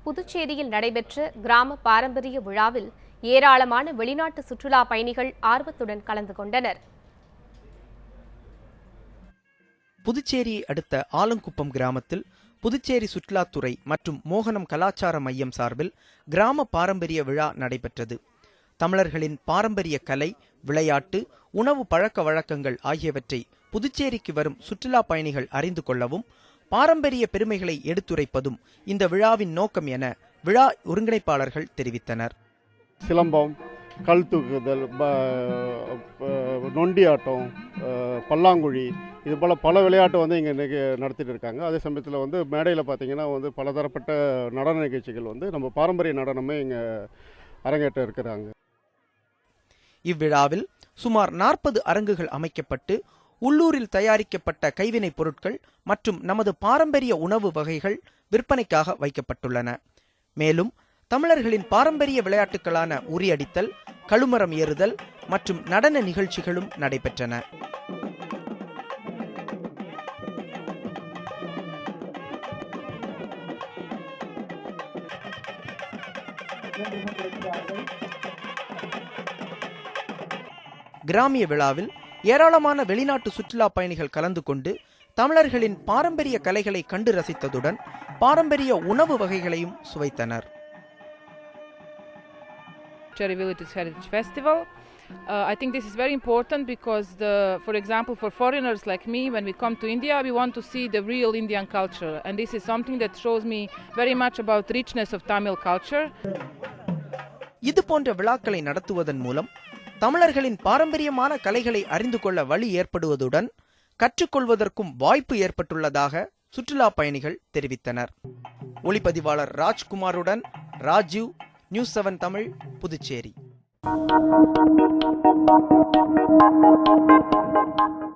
புதுச்சேரியில் நடைபெற்ற கிராம பாரம்பரிய விழாவில் ஏராளமான வெளிநாட்டு சுற்றுலா பயணிகள் ஆர்வத்துடன் கலந்து கொண்டனர். புதுச்சேரியை அடுத்த ஆலங்குப்பம் கிராமத்தில் புதுச்சேரி சுற்றுலாத்துறை மற்றும் மோகனம் கலாச்சார மையம் சார்பில் கிராம பாரம்பரிய விழா நடைபெற்றது. தமிழர்களின் பாரம்பரிய கலை, விளையாட்டு, உணவு பழக்க வழக்கங்கள் ஆகியவற்றை புதுச்சேரிக்கு வரும் சுற்றுலா பயணிகள் அறிந்து கொள்ளவும் பாரம்பரிய பெருமைகளை எடுத்துரைப்பதும் இந்த விழாவின் நோக்கம் என விழா ஒருங்கிணைப்பாளர்கள் தெரிவித்தனர். சிலம்பம், கல் தூக்குதல், நொண்டி ஆட்டம், பல்லாங்குழி, இது போல் பல விளையாட்டு இங்கே இன்றைக்கி நடத்திட்டு இருக்காங்க. அதே சமயத்தில் மேடையில் பார்த்திங்கன்னா பலதரப்பட்ட நடன நிகழ்ச்சிகள் நம்ம பாரம்பரிய நடனமே இங்கே அரங்கேற்ற இருக்கிறாங்க. இவ்விழாவில் சுமார் 40 அரங்குகள் அமைக்கப்பட்டு உள்ளூரில் தயாரிக்கப்பட்ட கைவினைப் பொருட்கள் மற்றும் நமது பாரம்பரிய உணவு வகைகள் விற்பனைக்காக வைக்கப்பட்டுள்ளன. மேலும் தமிழர்களின் பாரம்பரிய விளையாட்டுகளான உரியடித்தல், கழுமரம் ஏறுதல் மற்றும் நடன நிகழ்ச்சிகளும் நடைபெற்றன. கிராமிய விழாவில் ஏராளமான வெளிநாட்டு சுற்றுலா பயணிகள் கலந்து கொண்டு தமிழர்களின் பாரம்பரிய கலைகளை கண்டு ரசித்ததுடன் பாரம்பரிய உணவு வகைகளையும் சுவைத்தனர். Heritage Festival. I think this is very important because, for example, for foreigners like me, when we come to India, we want to see the real Indian culture, and this is something that shows me very much about richness of Tamil culture. இது போன்ற விழாக்களை நடத்துவதன் மூலம் தமிழர்களின் பாரம்பரியமான கலைகளை அறிந்து கொள்ள வழி ஏற்படுவதுடன் கற்றுக்கொள்வதற்கும் வாய்ப்பு ஏற்பட்டுள்ளதாக சுற்றுலா பயணிகள் தெரிவித்தனர். ஒளிப்பதிவாளர் ராஜ்குமாருடன் ராஜீவ், நியூஸ் 7 தமிழ், புதுச்சேரி.